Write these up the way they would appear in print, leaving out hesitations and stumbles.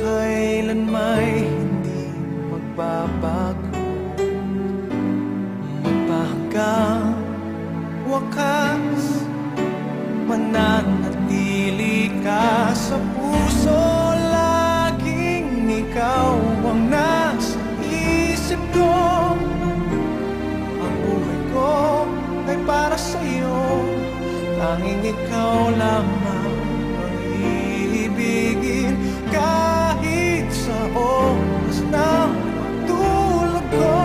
kailan may hindi magbabago, magpahanggang wakas, mananatili ka sa puso. Laging ikaw ang nasa isip ko. Ang buhay ko ay para sa'yo, tanging ikaw lamang ang iibigin. Kahit sa oras ng pagtulog ko,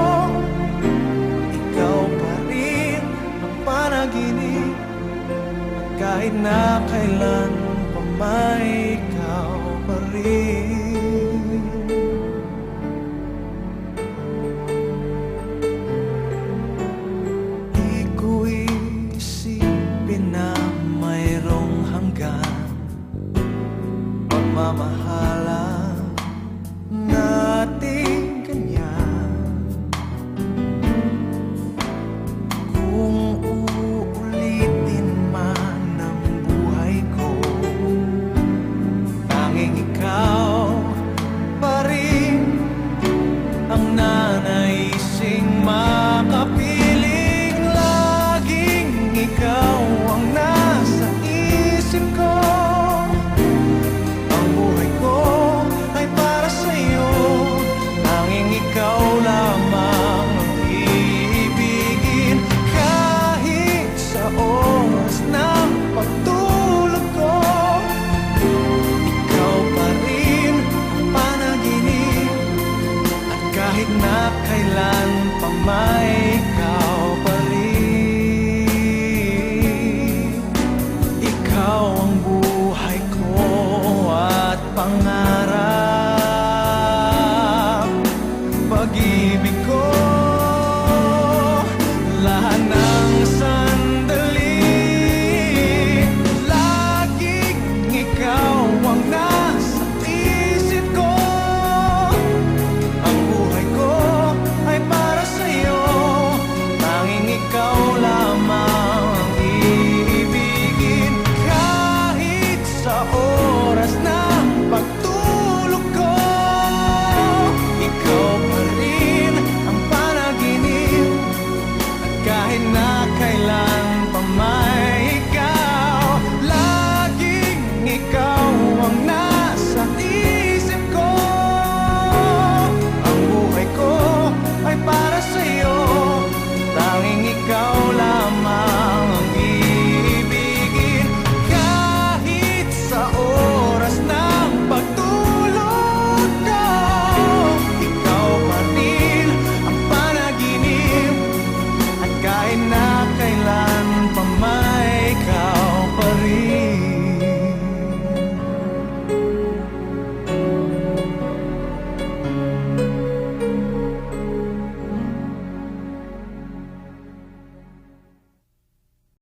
ikaw pa rin ang panaginip. At kahit na kailan pa may ikaw pa rin. Di ko isipin na mayroong hanggan pagmamahala